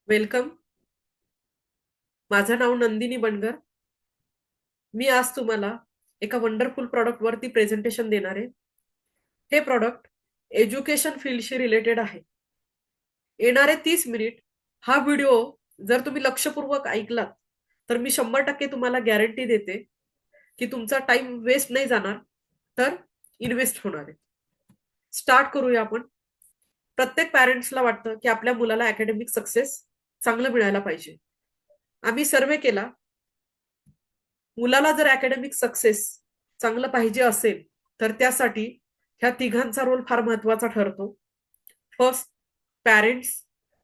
Welcome. माझं नाव नंदिनी बनगर. मी आज तुम्हाला एका वंडरफुल प्रॉडक्ट वरती प्रेझेंटेशन देणार आहे. हे प्रॉडक्ट एज्युकेशन फील्डशी रिलेटेड आहे. येणारे 30 मिनिट हा व्हिडिओ जर तुम्ही लक्षपूर्वक ऐकलात तर मी 100% तुम्हाला गॅरंटी देते की तुमचा टाइम वेस्ट नाही जाणार, तर इन्व्हेस्ट होणार आहे. स्टार्ट करूया आपण. प्रत्येक पॅरेंट्सला वाटतं की आपल्या मुलाला अकॅडमिक सक्सेस चांगलं मिळायला पाहिजे. आम्ही सर्वे केला. मुलाला जर अकॅडमिक सक्सेस चांगलं पाहिजे असेल तर त्यासाठी ह्या तिघांचा रोल फार महत्वाचा ठरतो. फर्स्ट पॅरेंट्स,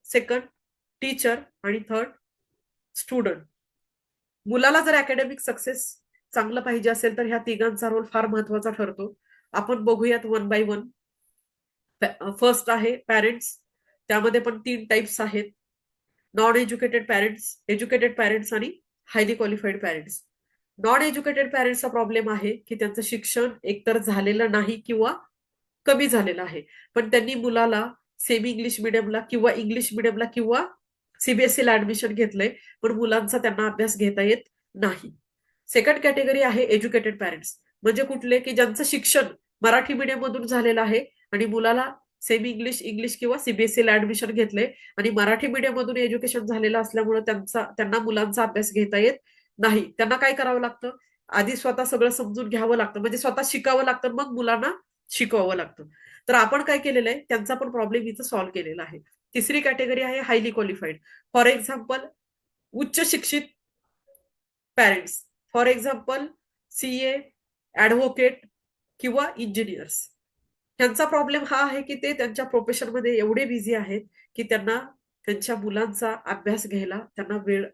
सेकंड टीचर आणि थर्ड स्टुडंट. मुलाला जर अकॅडमिक सक्सेस चांगलं पाहिजे असेल तर ह्या तिघांचा रोल फार महत्वाचा ठरतो. आपण बघूयात वन बाय वन. फर्स्ट आहे पॅरेंट्स. त्यामध्ये पण 3 टाइप्स आहेत: non educated parents, educated parents आणि highly qualified parents. Non educated पॅरेंट्सचा प्रॉब्लेम आहे की त्यांचं शिक्षण एकतर झालेलं नाही किंवा कमी झालेलं आहे, पण त्यांनी मुलाला सेमी इंग्लिश मिडियमला किंवा इंग्लिश मिडियमला किंवा सीबीएसईला ऍडमिशन घेतलंय, पण मुलांचा त्यांना अभ्यास घेता येत नाही. सेकंड कॅटेगरी आहे एज्युकेटेड पॅरेंट्स. म्हणजे कुठले की ज्यांचं शिक्षण मराठी मीडियम मधून झालेलं आहे आणि मुलाला सेमी इंग्लिश, इंग्लिश किंवा सीबीएसईला ऍडमिशन घेतलंय आणि मराठी मीडियम मधून एज्युकेशन झालेलं असल्यामुळे त्यांना मुलांचा अभ्यास घेता येत नाही. त्यांना काय करावं लागतं? आधी स्वतः सगळं समजून घ्यावं लागतं, म्हणजे स्वतः शिकावं लागतं, मग मुलांना शिकवावं लागतं. तर आपण काय केलेलं आहे, त्यांचा पण प्रॉब्लेम इथं सॉल्व्ह केलेला आहे. तिसरी कॅटेगरी आहे हायली क्वालिफाईड. फॉर एक्झाम्पल उच्च शिक्षित parents. For example CA, advocate किंवा इंजिनियर्स. त्यांचा प्रॉब्लेम हा आहे की ते त्यांच्या प्रोफेशनमध्ये एवढे बिझी आहेत की त्यांना त्यांच्या मुलांचा अभ्यास घ्यायला त्यांना वेळ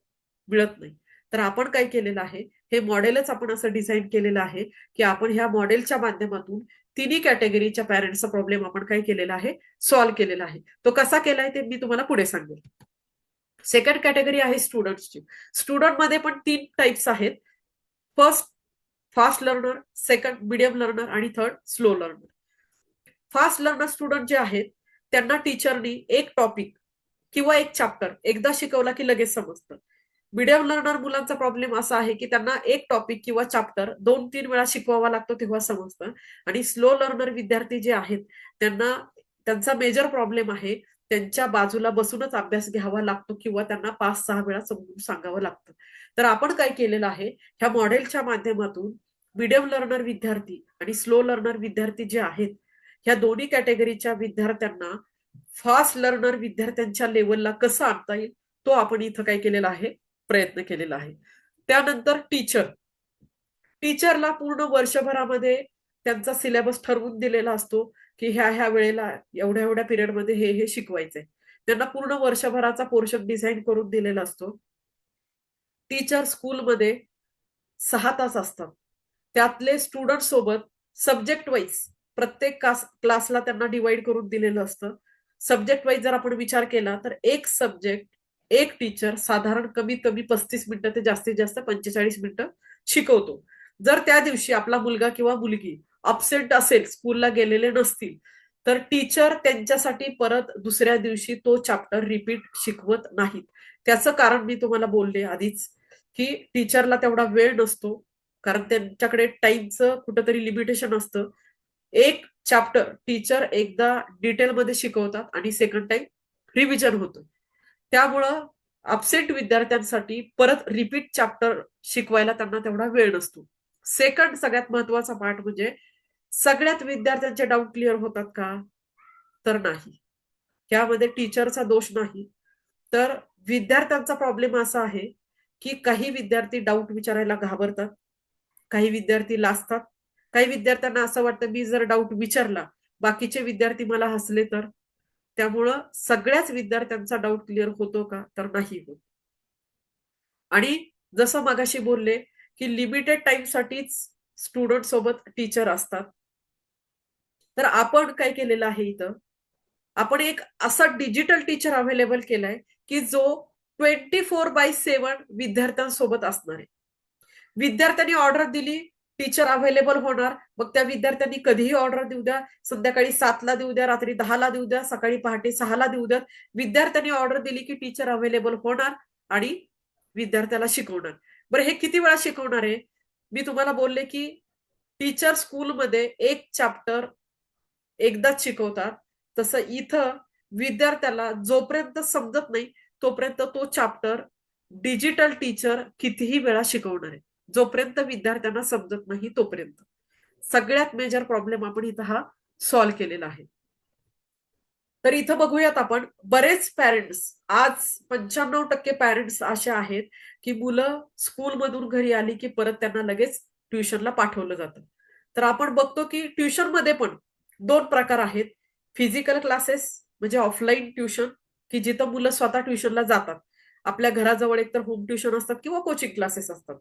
मिळत नाही. तर आपण काय केलेलं आहे, हे मॉडेलच आपण असं डिझाईन केलेलं आहे की आपण ह्या मॉडेलच्या माध्यमातून तिन्ही कॅटेगरीच्या पॅरेंट्सचा प्रॉब्लेम आपण काय केलेला आहे, सॉल्व्ह केलेला आहे. तो कसा केलाय ते मी तुम्हाला पुढे सांगेल. सेकंड कॅटेगरी आहे स्टुडंट्सची. स्टुडंटमध्ये पण 3 टाइप्स आहेत. First fast learner, second medium learner आणि third slow learner. Fast learner student जे आहेत त्यांना टीचरनी एक टॉपिक किंवा एक चॅप्टर एकदा शिकवला की लगेच समजतं. मीडियम लर्नर मुलांचा प्रॉब्लेम असा आहे की त्यांना एक टॉपिक किंवा चॅप्टर 2-3 वेळा शिकवावा लागतो तेव्हा समजतं. आणि स्लो लर्नर विद्यार्थी जे आहेत त्यांना त्यांचा मेजर प्रॉब्लेम आहे, त्यांच्या बाजूला बसूनच अभ्यास घ्यावा लागतो किंवा त्यांना 5-6 वेळा समजून सांगावं लागतं. तर आपण काय केलेलं आहे, ह्या मॉडेलच्या माध्यमातून मीडियम लर्नर विद्यार्थी आणि स्लो लर्नर विद्यार्थी जे आहेत ह्या दोन्ही कॅटेगरीच्या विद्यार्थ्यांना फास्ट लर्नर विद्यार्थ्यांच्या लेवलला कसं आणता येईल तो आपण इथं काय केलेला आहे, प्रयत्न केलेला आहे. त्यानंतर टीचर. टीचरला पूर्ण वर्षभरामध्ये त्यांचा सिलेबस ठरवून दिलेला असतो की ह्या ह्या वेळेला एवढ्या एवढ्या पिरियडमध्ये हे हे शिकवायचंय. त्यांना पूर्ण वर्षभराचा पोर्शन डिझाईन करून दिलेला असतो. टीचर स्कूलमध्ये 6 तास असतात. त्यातले स्टुडंट सोबत सब्जेक्ट वाईज प्रत्येक क्लासला त्यांना डिवाइड करून दिलेलं असतं. सब्जेक्ट वाईज जर आपण विचार केला तर एक सब्जेक्ट एक टीचर साधारण कमीत कमी 35 मिनिटं ते जास्तीत जास्त 45 मिनिटं शिकवतो. जर त्या दिवशी आपला मुलगा किंवा मुलगी अब्सेंट असेल, स्कूलला गेलेले नसतील, तर टीचर त्यांच्यासाठी परत दुसऱ्या दिवशी तो चॅप्टर रिपीट शिकवत नाहीत. त्याचं कारण मी तुम्हाला बोलले आधीच की टीचरला तेवढा वेळ नसतो, कारण त्यांच्याकडे टाइमचं कुठंतरी लिमिटेशन असतं. एक चॅप्टर टीचर एकदा डिटेलमध्ये शिकवतात आणि सेकंड टाइम रिव्हिजन होतं. त्यामुळं अब्सेंट विद्यार्थ्यांसाठी परत रिपीट चॅप्टर शिकवायला त्यांना तेवढा वेळ नसतो. सेकंड सगळ्यात महत्वाचा पार्ट म्हणजे सगळ्यात विद्यार्थ्यांचे डाऊट क्लिअर होतात का? तर नाही. त्यामध्ये टीचरचा दोष नाही, तर विद्यार्थ्यांचा प्रॉब्लेम असा आहे की काही विद्यार्थी डाऊट विचारायला घाबरतात, काही विद्यार्थी लाजतात, काही विद्यार्थ्यांना असं वाटतं मी जर डाऊट विचारला बाकीचे विद्यार्थी मला हसले तर. त्यामुळं सगळ्याच विद्यार्थ्यांचा डाऊट क्लिअर होतो का? तर नाही होत. आणि जसं मगाशी बोलले की लिमिटेड टाइमसाठीच स्टुडंट सोबत टीचर असतात. तर आपण काय केलेलं आहे इथं, आपण एक असा डिजिटल टीचर अवेलेबल केलाय की जो 24/7 विद्यार्थ्यांसोबत असणार आहे. विद्यार्थ्यांनी ऑर्डर दिली, टीचर अवेलेबल होणार, मग त्या विद्यार्थ्यांनी कधीही ऑर्डर देऊ द्या, संध्याकाळी 7ला देऊ द्या, रात्री 10ला देऊ द्या, सकाळी पहाटे 6ला देऊ द्या, विद्यार्थ्यांनी ऑर्डर दिली की टीचर अवेलेबल होणार आणि विद्यार्थ्याला शिकवणार. बरं, हे किती वेळा शिकवणार आहे? मी तुम्हाला बोलले की टीचर स्कूलमध्ये एक चॅप्टर एकदाच शिकवतात, तसं इथं विद्यार्थ्याला जोपर्यंत समजत नाही तोपर्यंत तो चॅप्टर डिजिटल टीचर कितीही वेळा शिकवणार आहे, जोपर्यंत विद्यार्थ्यांना समजत नाही तोपर्यंत. सगळ्यात मेजर प्रॉब्लेम आपण इथं हा सॉल्व्ह केलेला आहे. तर इथं बघूयात आपण, बरेच पॅरेंट्स, आज 95% पॅरेंट्स असे आहेत की मुलं स्कूलमधून घरी आली की परत त्यांना लगेच ट्युशनला पाठवलं जातं. तर आपण बघतो की ट्युशनमध्ये पण 2 प्रकार आहेत. फिजिकल क्लासेस म्हणजे ऑफलाईन ट्युशन, की जिथं मुलं स्वतः ट्युशनला जातात. आपल्या घराजवळ एकतर होम ट्युशन असतात किंवा कोचिंग क्लासेस असतात.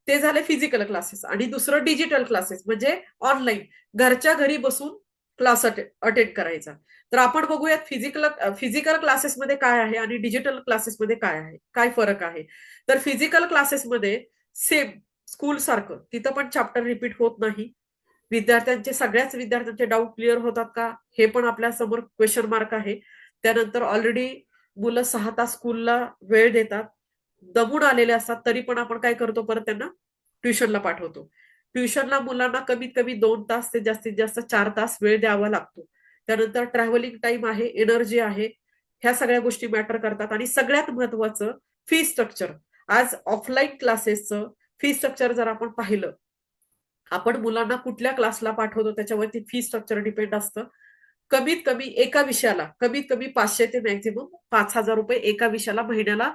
ते झाले फिजिकल क्लासेस. आणि दुसरं डिजिटल क्लासेस म्हणजे ऑनलाईन, घरच्या घरी बसून क्लास अटेंड करायचा. तर आपण बघूयात फिजिकल फिजिकल क्लासेसमध्ये काय आहे आणि डिजिटल क्लासेसमध्ये काय आहे, काय फरक आहे. तर फिजिकल क्लासेसमध्ये सेम स्कूल सारखं तिथं पण चॅप्टर रिपीट होत नाही. सगळ्याच विद्यार्थ्यांचे डाऊट क्लिअर होतात का, हे पण आपल्या समोर क्वेश्चन मार्क आहे. त्यानंतर ऑलरेडी मुलं 6 तास स्कूलला वेळ देतात, दमून आलेले असतात, तरी पण आपण काय करतो, परत त्यांना ट्युशनला पाठवतो. ट्युशनला मुलांना कमीत कमी 2 तास ते जास्तीत जास्त 4 तास वेळ द्यावा लागतो. त्यानंतर ट्रॅव्हलिंग टाइम आहे, एनर्जी आहे, ह्या सगळ्या गोष्टी मॅटर करतात. आणि सगळ्यात महत्वाचं फी स्ट्रक्चर. आज ऑफलाईन क्लासेसचं फी स्ट्रक्चर जर आपण पाहिलं, आपण मुलांना कुठल्या क्लासला पाठवतो त्याच्यावरती फी स्ट्रक्चर डिपेंड असतं. कमीत कमी एका विषयाला कमीत कमी 500 ते मॅक्झिमम 5,000 रुपये एका विषयाला महिन्याला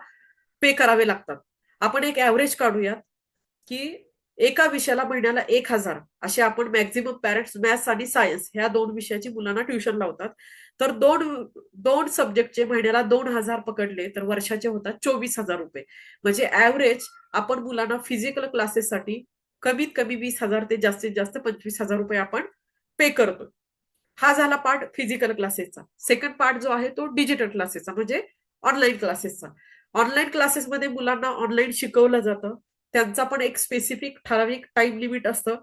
पे करावे लागतात. आपण एक ऍव्हरेज काढूयात की एका विषयाला महिन्याला 1,000 असे आपण मॅक्झिमम पॅरेंट्स मॅथ्स आणि सायन्स ह्या 2 विषयाची मुलांना ट्युशन लावतात. तर दोन दोन सब्जेक्टचे महिन्याला 2,000 पकडले तर वर्षाचे होतात 24,000 रुपये. म्हणजे ऍव्हरेज आपण मुलांना फिजिकल क्लासेससाठी कमीत कमी 20,000 ते जास्तीत जास्त 25,000 रुपये आपण पे करतो. हा झाला पार्ट फिजिकल क्लासेसचा. सेकंड पार्ट जो आहे तो डिजिटल क्लासेसचा म्हणजे ऑनलाईन क्लासेसचा. ऑनलाईन क्लासेसमध्ये मुलांना ऑनलाईन शिकवलं जातं. त्यांचा पण एक स्पेसिफिक ठराविक टाइम लिमिट असतं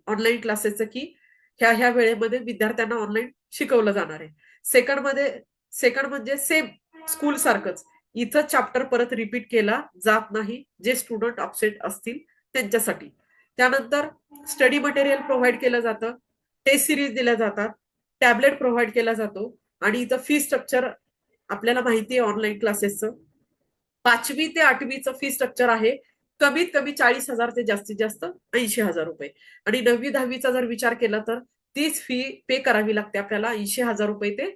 ऑनलाईन क्लासेसचं, की ह्या ह्या वेळेमध्ये विद्यार्थ्यांना ऑनलाईन शिकवलं जाणार आहे. सेकंड म्हणजे सेम स्कूल सारखंच, इथं चॅप्टर परत रिपीट केला जात नाही, जे स्टुडंट अपसेट असतील त्यांच्यासाठी. त्यानंतर स्टडी मटेरियल प्रोव्हाइड केलं जातं, टेस्ट सिरीज दिल्या जातात, टॅबलेट प्रोव्हाइड केला जातो. आणि इथं फी स्ट्रक्चर आपल्याला माहिती आहे ऑनलाईन क्लासेसचं. 5वी ते 8वीचं फी स्ट्रक्चर आहे कमीत कमी 40,000 ते जास्तीत जास्त 80,000 रुपये. आणि 9वी-10वीचा जर विचार केला तर तीच फी पे करावी लागते आपल्याला, 80,000 रुपये ते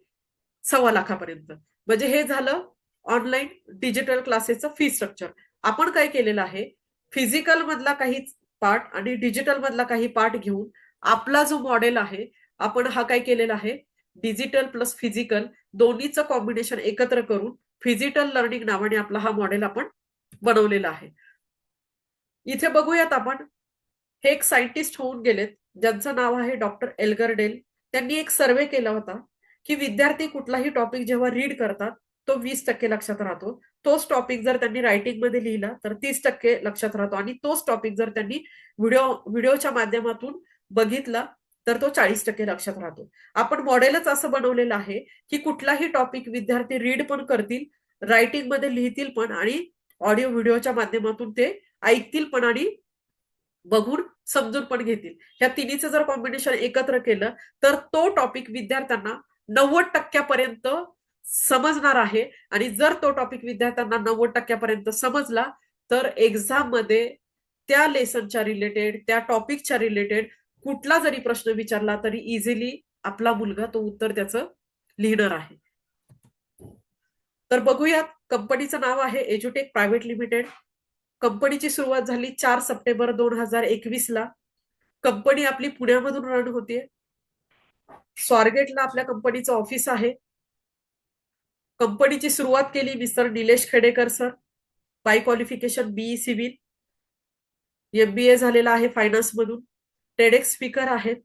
1,25,000 म्हणजे हे झालं ऑनलाईन डिजिटल क्लासेसचं फी स्ट्रक्चर. आपण काय केलेलं आहे, फिजिकल मधला काही पार्ट आणि डिजिटल मधला काही पार्ट घेऊन आपला जो मॉडेल आहे, आपण हा काय केलेला आहे, डिजिटल प्लस फिजिकल दोन्हीचं कॉम्बिनेशन एकत्र करून फिजिकल लर्निंग नावाने आपला हा मॉडेल आपण बनवलेला आहे. इथे बघूयात आपण, हे एक सायंटिस्ट होऊन गेलेत ज्यांचं नाव आहे डॉक्टर एल्गरडेल. त्यांनी एक सर्वे केला होता की विद्यार्थी कुठलाही टॉपिक जेव्हा रीड करतात तो 20% लक्षात राहतो, तोच टॉपिक जर त्यांनी रायटिंग मध्ये लिहिला तर 30% लक्षात राहतो, आणि तोच टॉपिक जर त्यांनी व्हिडिओच्या माध्यमातून बघितला तर तो 40% लक्षात राहतो. आपण मॉडेलच असं बनवलेलं आहे की कुठलाही टॉपिक विद्यार्थी रीड पण करतील, रायटिंग मध्ये लिहितील पण, आणि ऑडिओ व्हिडिओच्या माध्यमातून ते ऐकतील पण आणि बघून समजून पण घेतील. ह्या तिन्हीचं जर कॉम्बिनेशन एकत्र केलं तर तो टॉपिक विद्यार्थ्यांना 90% समजणार आहे. आणि जर तो टॉपिक विद्यार्थ्यांना 90% समजला तर एक्झाम मध्ये त्या लेसनच्या रिलेटेड, त्या टॉपिकच्या रिलेटेड कुठला जरी प्रश्न विचारला तरी इझिली आपला मुलगा तो उत्तर त्याचं लिहिणार आहे. तर बघूयात, कंपनीचं नाव आहे एज्युटेक प्रायव्हेट लिमिटेड. कंपनीची सुरुवात झाली 4 सप्टेंबर 2021ला. कंपनी आपली पुण्यामधून रन होतीये. स्वारगेटला आपल्या कंपनीचं ऑफिस आहे. कंपनीची सुरुवात केली mister Nilesh Khedekar sir. By qualification BE civil, MBA झालेला आहे फायनान्स मधून, टेडेक्स स्पीकर आहेत.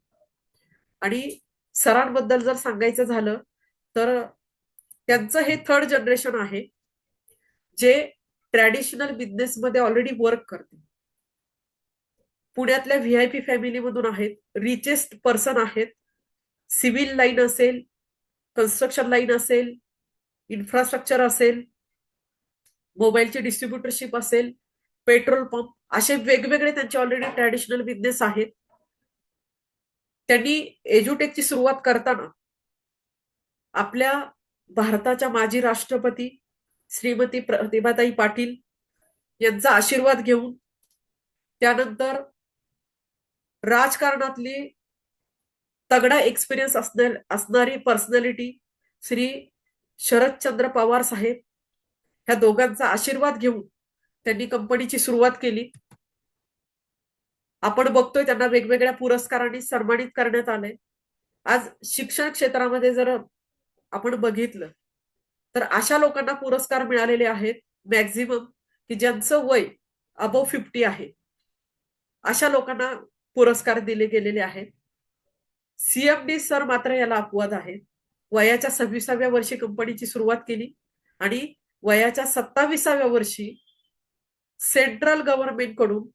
आणि सरांबद्दल जर सांगायचं झालं तर त्यांचं हे 3rd जनरेशन आहे जे ट्रॅडिशनल बिझनेसमध्ये ऑलरेडी वर्क करते. पुण्यातल्या व्हीआयपी फॅमिलीमधून आहेत, रिचेस्ट पर्सन आहेत, सिव्हिल लाईन असेल, कन्स्ट्रक्शन लाईन असेल, इन्फ्रास्ट्रक्चर असेल, मोबाईलची डिस्ट्रीब्युटरशिप असेल, पेट्रोल पंप, असे वेगवेगळे त्यांचे ऑलरेडी ट्रॅडिशनल बिझनेस आहेत. त्यांनी एज्युटेकची सुरुवात करताना आपल्या भारताच्या माजी राष्ट्रपती श्रीमती प्रतिभाताई पाटील यांचा आशीर्वाद घेऊन, त्यानंतर राजकारणातली तगडा एक्सपिरियन्स असणारी पर्सनॅलिटी श्री शरदचंद्र पवार साहेब, ह्या दोघांचा आशीर्वाद घेऊन त्यांनी कंपनीची सुरुवात केली. आपण बघतोय त्यांना वेगवेगळ्या पुरस्कारांनी सन्मानित करण्यात आलंय. आज शिक्षण क्षेत्रामध्ये जर आपण बघितलं तर अशा लोकांना पुरस्कार मिळालेले आहेत मॅक्झिमम की ज्यांचं वय अबोव 50 आहे, अशा लोकांना पुरस्कार दिले गेलेले आहेत. सीएमडी सर मात्र याला अपवाद आहेत. वयाच्या 26व्या वर्षी कंपनीची सुरुवात केली आणि वयाच्या 27व्या वर्षी सेंट्रल गव्हर्नमेंटकडून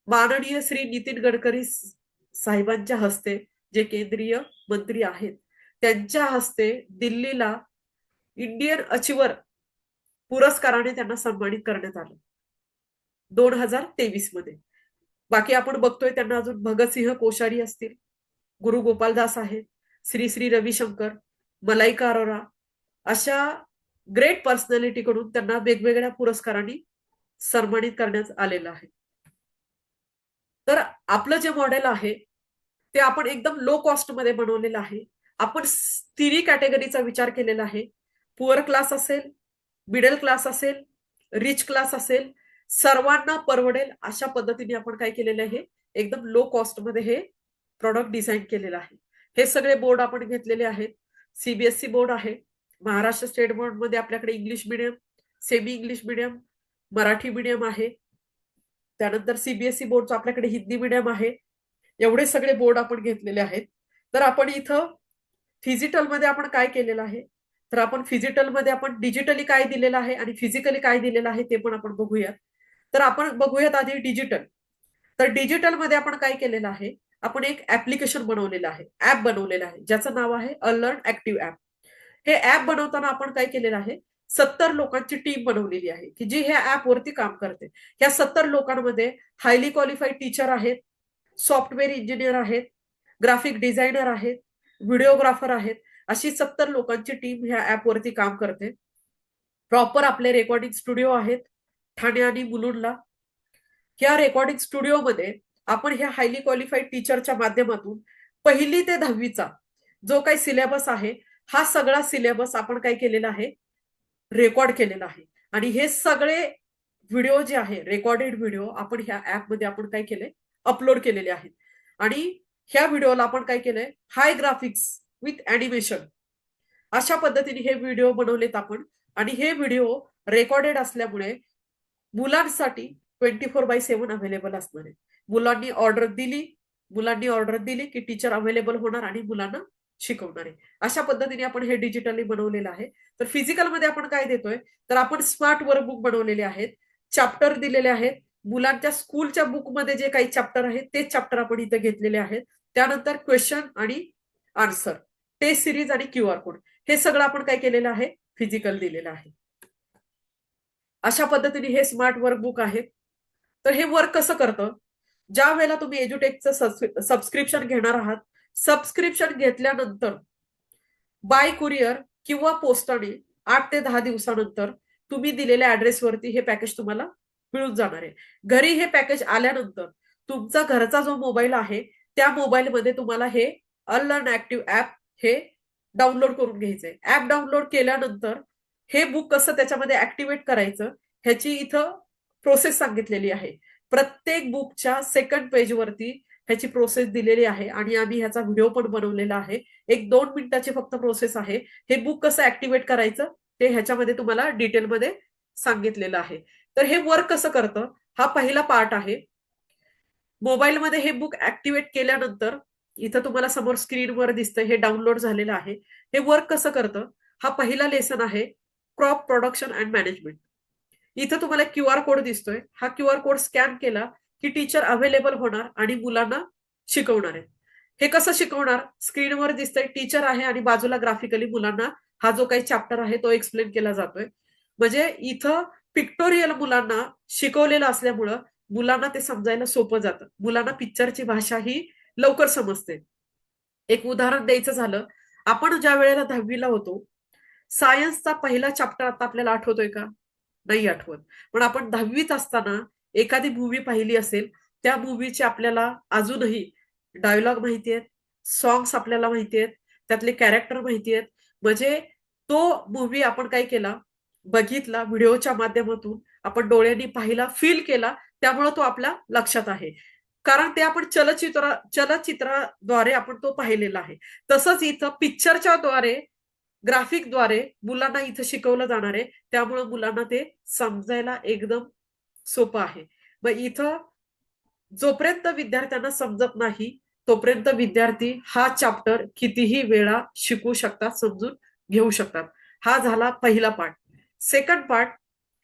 माननीय श्री नितीन गडकरी साहेबांच्या हस्ते, जे केंद्रीय मंत्री आहेत, त्यांच्या हस्ते दिल्लीला इंडियन अचिव्हर पुरस्काराने त्यांना सन्मानित करण्यात आलं 2023 मध्ये. बाकी आपण बघतोय त्यांना अजून भगतसिंह कोश्यारी असतील, गुरु गोपालदास आहेत, श्री श्री रविशंकर, मलाइका अरोरा, अशा ग्रेट पर्सनॅलिटी कडून त्यांना वेगवेगळ्या पुरस्कारांनी सन्मानित करण्यात आलेलं आहे. तर आपलं जे मॉडेल आहे ते आपण एकदम लो कॉस्ट मध्ये बनवलेलं आहे. आपण तिन्ही कॅटेगरीचा विचार केलेला आहे. पुअर क्लास असेल, मिडल क्लास असेल, रिच क्लास असेल, सर्वांना परवडेल अशा पद्धतीने आपण काय केलेलं आहे, एकदम लो कॉस्ट मध्ये हे प्रॉडक्ट डिझाईन केलेलं आहे. हे सगळे बोर्ड आपण घेतलेले आहेत. सीबीएसई बोर्ड आहे, महाराष्ट्र स्टेट बोर्ड मध्ये आपल्याकडे English medium, semi English medium, Marathi medium आहे, त्यानंतर सीबीएसई बोर्डचं आपल्याकडे हिंदी मिडियम आहे. एवढे सगळे बोर्ड आपण घेतलेले आहेत. तर आपण इथं फिजिटलमध्ये आपण काय केलेलं आहे, तर आपण फिजिटलमध्ये आपण डिजिटली काय दिलेलं आहे आणि फिजिकली काय दिलेलं आहे ते पण आपण बघूयात. तर आपण बघूयात आधी डिजिटल. तर डिजिटलमध्ये आपण काय केलेलं आहे, आपण एक ऍप्लिकेशन बनवलेलं आहे, ऍप बनवलेलं आहे, ज्याचं नाव आहे अलर्न ऍक्टिव्ह ऍप. हे ऍप बनवताना आपण काय केलेलं आहे, 70 लोकांची टीम बनवलेली आहे की जी ह्या ऍप वरती काम करते. ह्या 70 लोकांमध्ये हायली क्वालिफाईड टीचर आहेत, सॉफ्टवेअर इंजिनियर आहेत, ग्राफिक डिझायनर आहेत, व्हिडिओग्राफर आहेत, अशी 70 लोकांची टीम ह्या ऍप वरती काम करते. प्रॉपर आपले रेकॉर्डिंग स्टुडिओ आहेत ठाणे आणि मुलुंडला. ह्या रेकॉर्डिंग स्टुडिओमध्ये आपण ह्या हायली क्वालिफाईड टीचरच्या माध्यमातून 1ली ते 10वीचा जो काही सिलेबस आहे, हा सगळा सिलेबस आपण काय केलेला आहे, रेकॉर्ड केलेला आहे. आणि हे सगळे व्हिडिओ जे आहे, रेकॉर्डेड व्हिडिओ, आपण ह्या ऍपमध्ये आपण काय केले, अपलोड केलेले आहेत. आणि ह्या व्हिडिओला आपण काय केलंय, हाय ग्राफिक्स विथ अॅनिमेशन अशा पद्धतीने हे व्हिडिओ बनवलेत आपण. आणि हे व्हिडिओ रेकॉर्डेड असल्यामुळे मुलांसाठी 24/7 अवेलेबल असणार आहे. मुलांनी ऑर्डर दिली की टीचर अवेलेबल होणार आणि मुलांना शिकवणार आहे. अशा पद्धतीने आपण हे डिजिटली बनवलेलं आहे. तर फिजिकलमध्ये आपण काय देतोय, तर आपण स्मार्ट वर्कबुक बनवलेले आहेत, चॅप्टर दिलेले आहेत. मुलांच्या स्कूलच्या बुकमध्ये जे काही चॅप्टर आहेत तेच चॅप्टर आपण इथे घेतलेले आहेत. त्यानंतर क्वेश्चन आणि आन्सर, टेस्ट सिरीज आणि QR कोड, हे सगळं आपण काय केलेलं आहे, फिजिकल दिलेलं आहे. अशा पद्धतीने हे स्मार्ट वर्कबुक आहे. तर हे वर्क कसं करतं, ज्या वेळेला तुम्ही एज्युटेकचं सबस्क्रिप्शन घेणार आहात, सबस्क्रिप्शन घेतल्यानंतर बाय कुरिअर किंवा पोस्टाने 8 ते 10 दिवसानंतर तुम्ही दिलेल्या ऍड्रेसवरती हे पॅकेज तुम्हाला मिळून जाणार आहे. घरी हे पॅकेज आल्यानंतर तुमचा घरचा जो मोबाईल आहे त्या मोबाईलमध्ये तुम्हाला हे अलर्न ऍक्टिव्ह ऍप हे डाउनलोड करून घ्यायचंय. ऍप डाउनलोड केल्यानंतर हे बुक कसं त्याच्यामध्ये ऍक्टिव्हेट करायचं ह्याची इथं प्रोसेस सांगितलेली आहे. प्रत्येक बुकच्या सेकंड पेजवरती ह्याची प्रोसेस दिलेली आहे आणि आम्ही ह्याचा व्हिडिओ पण बनवलेला आहे. 1-2 मिनिटाची फक्त प्रोसेस आहे. हे बुक कसं ऍक्टिव्हेट करायचं ते ह्याच्यामध्ये तुम्हाला डिटेलमध्ये सांगितलेलं आहे. तर हे वर्क कसं करतं, हा पहिला पार्ट आहे. मोबाईलमध्ये हे बुक ऍक्टिव्हेट केल्यानंतर इथं तुम्हाला समोर स्क्रीनवर दिसतंय हे डाउनलोड झालेलं आहे. हे वर्क कसं करतं, हा पहिला लेसन आहे, क्रॉप प्रोडक्शन अँड मॅनेजमेंट. इथं तुम्हाला QR कोड दिसतोय. हा QR कोड स्कॅन केला की टीचर अवेलेबल होणार आणि मुलांना शिकवणार आहे. हे कसं शिकवणार? स्क्रीनवर दिसतंय टीचर आहे आणि बाजूला ग्राफिकली मुलांना हा जो काही चॅप्टर आहे तो एक्सप्लेन केला जातोय. म्हणजे इथं पिक्टोरियल मुलांना शिकवलेलं असल्यामुळं मुलांना ते समजायला सोपं जातं. मुलांना पिक्चरची भाषा ही लवकर समजते. एक उदाहरण द्यायचं झालं, आपण ज्या वेळेला 10वी ला होतो, सायन्सचा पहिला चॅप्टर आता आपल्याला आठवतोय का? नाही आठवत. पण आपण 10वीत असताना एखादी मूव्ही पाहिली असेल, त्या मूव्हीचे आपल्याला अजूनही डायलॉग माहिती आहेत, सॉंग्स आपल्याला माहिती आहेत, त्यातले कॅरेक्टर माहिती आहेत. म्हणजे तो मूव्ही आपण काय केला, बघितला व्हिडिओच्या माध्यमातून, आपण डोळ्यांनी पाहिला, फील केला, त्यामुळे तो आपल्या लक्षात आहे. कारण ते आपण चलचित्राद्वारे आपण तो पाहिलेला आहे. तसंच इथं पिक्चरच्या द्वारे, ग्राफिकद्वारे मुलांना इथं शिकवलं जाणार आहे. त्यामुळे मुलांना ते समजायला एकदम सोपं आहे. मग इथं जोपर्यंत विद्यार्थ्यांना समजत नाही तोपर्यंत विद्यार्थी हा चॅप्टर कितीही वेळा शिकू शकतात, समजून घेऊ शकतात. हा झाला पहिला पार्ट. सेकंड पार्ट,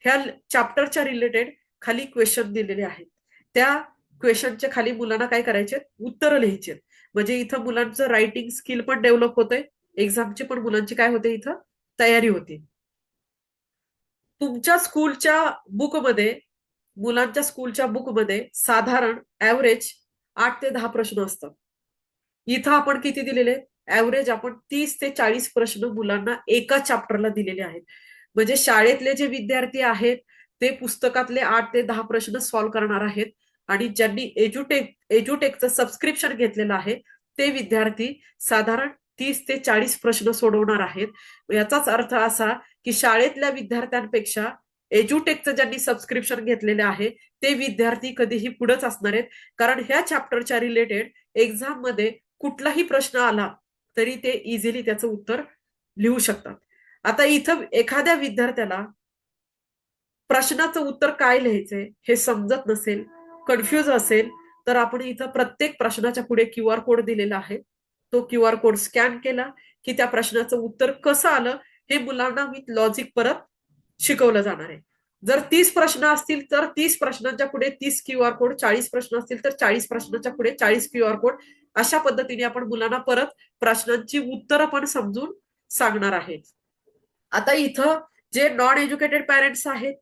ह्या चॅप्टरच्या रिलेटेड खाली क्वेश्चन दिलेले आहेत. त्या क्वेश्चनच्या खाली मुलांना काय करायचे? उत्तरं लिहायचे. म्हणजे इथं मुलांचं रायटिंग स्किल पण डेव्हलप होते, एक्झामची पण मुलांची काय होते इथं तयारी होती. तुमच्या स्कूलच्या बुकमध्ये, मुलांच्या स्कूलच्या बुकमध्ये साधारण ऍव्हरेज 8 ते 10 प्रश्न असतात. इथं आपण किती दिलेले? ऍव्हरेज आपण 30 ते 40 प्रश्न मुलांना एका चॅप्टरला दिलेले आहेत. म्हणजे शाळेतले जे विद्यार्थी आहेत ते पुस्तकातले 8 ते 10 प्रश्न सॉल्व्ह करणार आहेत आणि ज्यांनी एज्युटेकचं सबस्क्रिप्शन घेतलेलं आहे ते विद्यार्थी साधारण 30 ते 40 प्रश्न सोडवणार आहेत. याचाच अर्थ असा की शाळेतल्या विद्यार्थ्यांपेक्षा एज्युटेकचं ज्यांनी सबस्क्रिप्शन घेतलेले आहे ते विद्यार्थी कधीही पुढेच असणार आहेत. कारण ह्या चॅप्टरच्या रिलेटेड एक्झाम मध्ये कुठलाही प्रश्न आला तरी ते इझिली त्याचं उत्तर लिहू शकतात. आता इथं एखाद्या विद्यार्थ्याला प्रश्नाचं उत्तर काय लिहायचंय हे समजत नसेल, कन्फ्युज असेल, तर आपण इथं प्रत्येक प्रश्नाच्या पुढे QR कोड दिलेला आहे. तो QR कोड स्कॅन केला की त्या प्रश्नाचं उत्तर कसं आलं हे मुलांना विथ लॉजिक परत शिकवलं जाणार आहे. जर 30 प्रश्न असतील तर 30 प्रश्नांच्या पुढे 30 QR कोड, 40 प्रश्न असतील तर 40 प्रश्नांच्या पुढे 40 QR कोड. अशा पद्धतीने आपण मुलांना परत प्रश्नांची उत्तरं पण समजून सांगणार आहे. आता इथं जे नॉन एज्युकेटेड पॅरेंट्स आहेत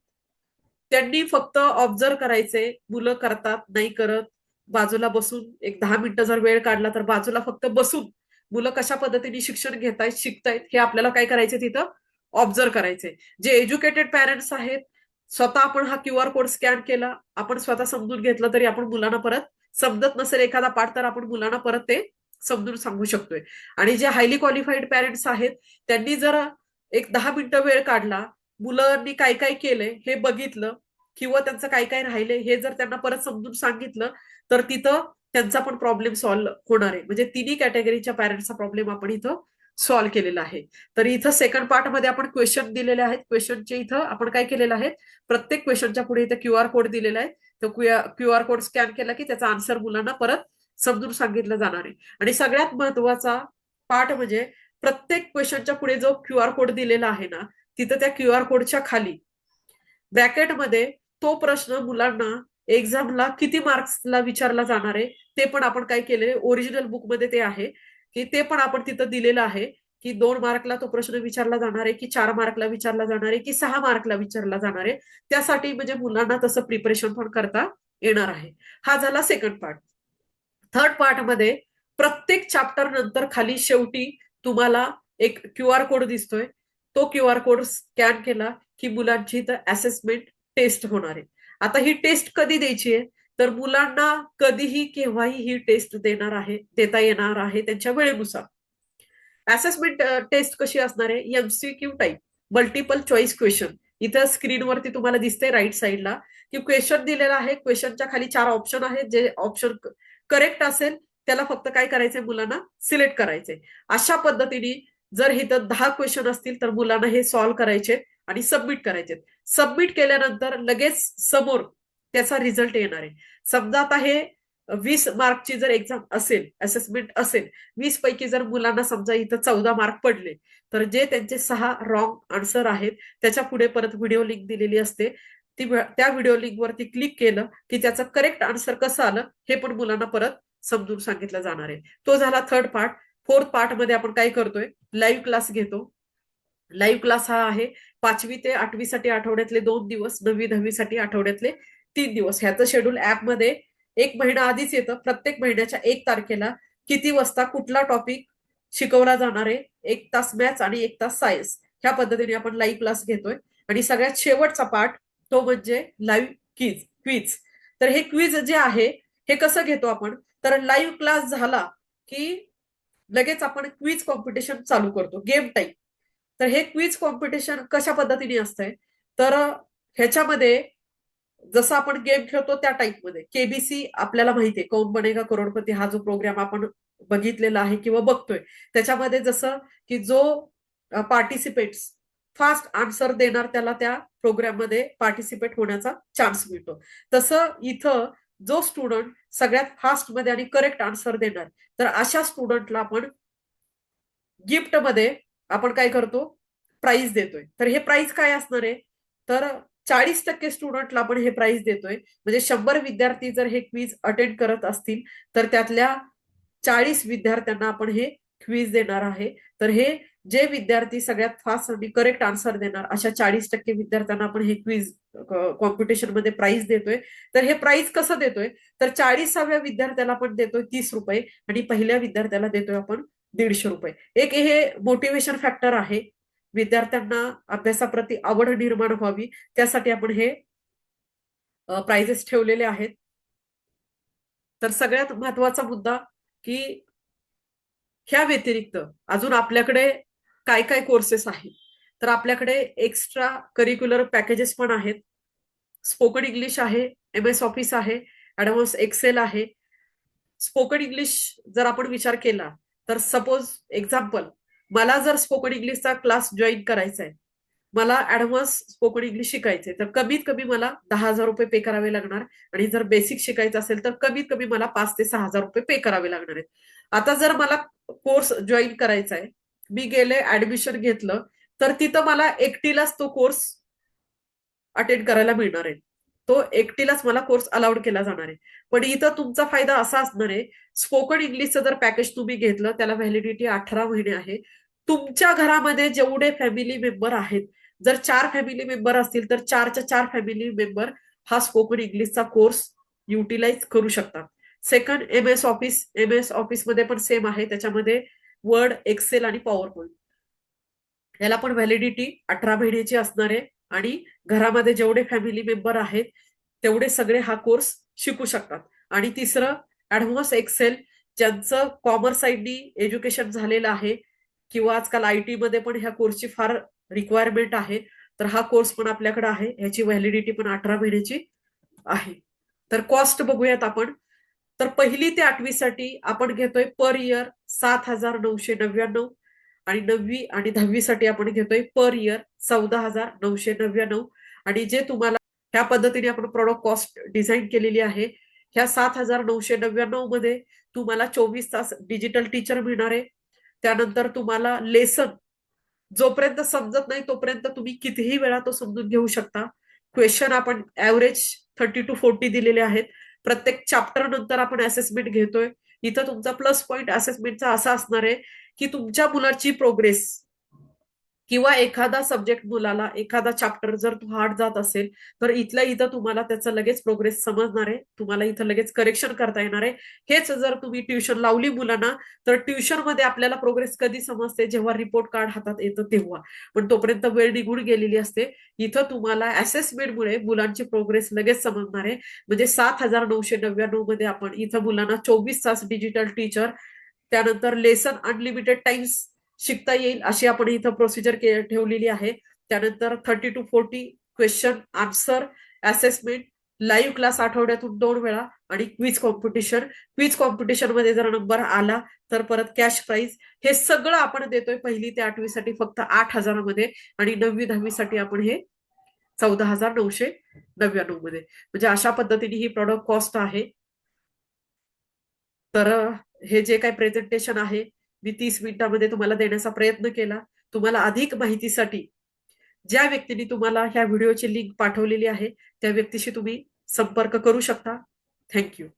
त्यांनी फक्त ऑब्झर्व करायचे, मुलं करतात नाही करत, बाजूला बसून एक 10 मिनिटं जर वेळ काढला तर बाजूला फक्त बसून मुलं कशा पद्धतीने शिक्षण घेतायत, शिकतायत हे आपल्याला काय करायचे तिथं ऑब्झर्व करायचे. जे एज्युकेटेड पॅरेंट्स आहेत, स्वतः आपण हा QR कोड स्कॅन केला, आपण स्वतः समजून घेतलं तरी आपण मुलांना परत, समजत नसेल एखादा पाठ तर आपण मुलांना परत ते समजून सांगू शकतोय. आणि जे हायली क्वालिफाईड पॅरेंट्स आहेत त्यांनी जर एक 10 मिनिटं वेळ काढला, मुलांनी काय काय केलंय हे बघितलं किंवा त्यांचं काय काय राहिलंय हे जर त्यांना परत समजून सांगितलं तर तिथं त्यांचा पण प्रॉब्लेम सॉल्व्ह होणार आहे. म्हणजे तिन्ही कॅटेगरीच्या पॅरेंट्सचा प्रॉब्लेम आपण इथं सॉल्व्ह केलेला आहे. तर इथं सेकंड पार्ट मध्ये आपण क्वेश्चन दिलेले आहेत. क्वेश्चनचे इथं आपण काय केलेलं आहे, प्रत्येक क्वेश्चनच्या पुढे इथं QR कोड दिलेला आहे. तो QR कोड स्कॅन केला की त्याचा आन्सर मुलांना परत समजून सांगितलं जाणार आहे. आणि सगळ्यात महत्वाचा पार्ट म्हणजे प्रत्येक क्वेश्चनच्या पुढे जो QR कोड दिलेला आहे ना, तिथं त्या QR कोडच्या खाली ब्रॅकेटमध्ये तो प्रश्न मुलांना एक्झामला किती मार्क्सला विचारला जाणार आहे ते पण आपण काय केलेले, ओरिजिनल बुकमध्ये ते आहे की ते पण आपण तिथं दिलेलं आहे की 2 मार्कला तो प्रश्न विचारला जाणार आहे की 4 मार्कला विचारला जाणार आहे की 6 मार्कला विचारला जाणार आहे. त्यासाठी म्हणजे मुलांना तसं प्रिपरेशन पण करता येणार आहे. हा झाला सेकंड पार्ट. थर्ड पार्ट मध्ये प्रत्येक चॅप्टर नंतर खाली शेवटी तुम्हाला एक QR कोड दिसतोय. तो QR कोड स्कॅन केला की मुलांची इथं असेसमेंट टेस्ट होणार आहे. आता ही टेस्ट कधी द्यायची आहे, तर मुलांना कधीही केव्हाही ही टेस्ट देता येणार आहे त्यांच्या वेळेनुसार. असेसमेंट टेस्ट कशी असणार आहे? MCQ type, multiple choice question. इथं स्क्रीनवरती तुम्हाला दिसते राईट साईडला की क्वेश्चन दिलेला आहे. क्वेश्चनच्या खाली 4 ऑप्शन आहेत. जे ऑप्शन करेक्ट असेल त्याला फक्त काय करायचंय, मुलांना सिलेक्ट करायचंय. अशा पद्धतीने जर इथं 10 क्वेश्चन असतील तर मुलांना हे सॉल्व्ह करायचे आणि सबमिट करायचे. सबमिट केल्यानंतर लगेच समोर त्याचा रिझल्ट येणार आहे. समजा आता हे 20 मार्कची जर एक्झाम असेल, असेसमेंट असेल, 20 पैकी जर मुलांना समजा इथं 14 मार्क पडले तर जे त्यांचे 6 रॉंग आन्सर आहेत त्याच्या पुढे परत व्हिडिओ लिंक दिलेली असते. त्या व्हिडिओ लिंक वरती क्लिक केलं की त्याचं करेक्ट आन्सर कसं आलं हे पण मुलांना परत समजून सांगितलं जाणार आहे. तो झाला थर्ड पार्ट. फोर्थ पार्ट मध्ये आपण काय करतोय, लाईव्ह क्लास घेतो. लाईव्ह क्लास हा आहे 5वी ते 8वी साठी आठवड्यातले 2 दिवस, 9वी 10वी साठी आठवड्यातले 3 दिवस. ह्याचं शेड्यूल ऍपमध्ये 1 महिना आधीच येतं. प्रत्येक महिन्याच्या 1 तारखेला किती वाजता कुठला टॉपिक शिकवला जाणार आहे, 1 तास मॅथ्स आणि 1 तास सायन्स, ह्या पद्धतीने आपण लाईव्ह क्लास घेतोय. आणि सगळ्यात शेवटचा पार्ट तो म्हणजे लाईव्ह क्विज. तर हे क्विज जे आहे हे कसं घेतो आपण, तर लाईव्ह क्लास झाला की लगेच आपण क्विज कॉम्पिटिशन चालू करतो, गेम टाईप. तर हे क्विज कॉम्पिटिशन कशा पद्धतीने असतंय, तर ह्याच्यामध्ये जसं आपण गेम खेळतो त्या टाईपमध्ये केबीसी आपल्याला माहितीये, कौन बनेगा करोडपती हा जो प्रोग्राम आपण बघितलेला आहे किंवा बघतोय, त्याच्यामध्ये जसं की जो पार्टिसिपेट्स फास्ट आन्सर देणार त्याला त्या प्रोग्राम मध्ये पार्टिसिपेट होण्याचा चान्स मिळतो. तसं इथं जो स्टुडंट सगळ्यात फास्ट मध्ये आणि करेक्ट आन्सर देणार, तर अशा स्टुडंटला आपण गिफ्ट मध्ये आपण काय करतो, प्राइज देतोय. तर हे प्राइज काय असणार आहे, तर 40% स्टुडंटला आपण हे प्राइज देतोय. म्हणजे 100 विद्यार्थी जर हे क्विज अटेंड करत असतील तर त्यातल्या 40 विद्यार्थ्यांना आपण हे क्विज देणार आहे. तर हे जे विद्यार्थी सगळ्यात फास्ट आणि करेक्ट आन्सर देणार अशा 40% विद्यार्थ्यांना आपण हे क्विज कॉम्पिटिशन मध्ये प्राइज देतोय. तर हे प्राइज कसं देतोय, तर 40व्या विद्यार्थ्याला आपण देतोय 30 रुपये आणि पहिल्या विद्यार्थ्याला देतोय आपण 150 रुपये. एक हे मोटिवेशन फॅक्टर आहे, विद्यार्थ्यांना अभ्यासाप्रती आवड निर्माण व्हावी त्यासाठी आपण हे प्राइजेस ठेवलेले आहेत. तर सगळ्यात महत्वाचा मुद्दा की ह्या व्यतिरिक्त अजून आपल्याकडे काय काय कोर्सेस आहेत, तर आपल्याकडे एक्स्ट्रा करिक्युलर पॅकेजेस पण आहेत. स्पोकन इंग्लिश आहे, MS ऑफिस आहे, ऍडव्हान्स एक्सेल आहे. स्पोकन इंग्लिश जर आपण विचार केला तर सपोज एक्झाम्पल, मला जर स्पोकन इंग्लिशचा क्लास जॉईन करायचा आहे, मला ऍडव्हान्स स्पोकन इंग्लिश शिकायचंय, तर कमीत कमी मला 10,000 रुपये पे करावे लागणार. आणि जर बेसिक शिकायचं असेल तर कमीत कमी मला 5 ते 6 हजार रुपये पे करावे लागणार आहेत. आता जर मला कोर्स जॉईन करायचा आहे, मी गेले ऍडमिशन घेतलं, तर तिथं मला एकटीलाच तो कोर्स अटेंड करायला मिळणार आहे. तो एकटीलाच मला कोर्स अलाउड केला जाणार आहे. पण इथं तुमचा फायदा असा असणार आहे, स्पोकन इंग्लिशचं जर पॅकेज तुम्ही घेतलं त्याला व्हॅलिडिटी 18 महिने आहे. तुमच्या घरामध्ये जेवढे फॅमिली मेंबर आहेत, जर 4 फॅमिली मेंबर असतील तर 4च्या 4 फॅमिली मेंबर हा स्पोकन इंग्लिशचा कोर्स युटिलाइज करू शकतात. सेकंड, MS ऑफिस मध्ये पण सेम आहे. त्याच्यामध्ये वर्ड, एक्सेल आणि पॉवर पॉईंट याला पण व्हॅलिडिटी 18 महिन्याची असणार आहे. आणि घरामध्ये जेवढे फॅमिली मेंबर आहेत तेवढे सगळे हा कोर्स शिकू शकतात. आणि तिसरं, ऍडव्हान्स एक्सेल, ज्यांचं कॉमर्स साईडनी एज्युकेशन झालेलं आहे किंवा आजकाल IT मध्ये पण ह्या कोर्सची फार रिक्वायरमेंट आहे, तर हा कोर्स पण आपल्याकडे आहे. ह्याची व्हॅलिडिटी पण 18 महिन्याची आहे. तर कॉस्ट बघूयात आपण. तर 1ली ते 8वी साठी आपण घेतोय पर इयर 7,999. आणि 9वी आणि 10वी साठी आपण घेतोय पर इयर 14,999. आणि जे तुम्हाला ह्या पद्धतीने आपण प्रोडक्ट कॉस्ट डिझाईन केलेली आहे. ह्या 7,999 मध्ये तुम्हाला 24 तास डिजिटल टीचर मिळणार आहे. त्यानंतर तुम्हाला लेसन जोपर्यंत समजत नाही तोपर्यंत तुम्ही कितीही वेळा तो समजून घेऊ शकता. क्वेश्चन आपण ऍव्हरेज 30 to 40 दिलेले आहेत. प्रत्येक चॅप्टर नंतर आपण असेसमेंट घेतोय. इथं तुमचा प्लस पॉईंट असेसमेंटचा असा असणार आहे की तुमच्या मुलाची प्रोग्रेस किंवा एखादा सब्जेक्ट मुलाला एखादा चॅप्टर जर हार्ड जात असेल तर इथल्या इथं तुम्हाला त्याचं लगेच प्रोग्रेस समजणार आहे. तुम्हाला इथं लगेच करेक्शन करता येणार आहे. हेच जर तुम्ही ट्युशन लावली मुलांना तर ट्युशन मध्ये आपल्याला प्रोग्रेस कधी समजते, जेव्हा रिपोर्ट कार्ड हातात येतं तेव्हा. पण तोपर्यंत वेळ निघून गेलेली असते. इथं तुम्हाला असेसमेंटमुळे मुलांची प्रोग्रेस लगेच समजणार आहे. म्हणजे 7,999 मध्ये आपण इथं मुलांना 24 तास डिजिटल टीचर, त्यानंतर लेसन अनलिमिटेड टाइम्स शिकता येईल अशी आपण इथं प्रोसिजर ठेवलेली आहे. त्यानंतर 30 to 40 question answer, assessment, live class आठवड्यातून 2 वेळा आणि क्विज कॉम्पिटिशन. क्विज कॉम्पिटिशन मध्ये जर नंबर आला तर परत कॅश प्राइज. हे सगळं आपण देतोय 1ली ते 8वी साठी फक्त 8,000 मध्ये. आणि 9वी 10वी साठी आपण हे 14,999 मध्ये. म्हणजे अशा पद्धतीने ही प्रॉडक्ट कॉस्ट आहे. तर हे जे काही प्रेझेंटेशन आहे मी 30 मिनिटांमध्ये तुम्हाला देण्याचा प्रयत्न केला. तुम्हाला अधिक माहितीसाठी ज्या व्यक्तीने तुम्हाला ह्या व्हिडिओची लिंक पाठवलेली आहे त्या व्यक्तीशी तुम्ही संपर्क करू शकता. थँक्यू.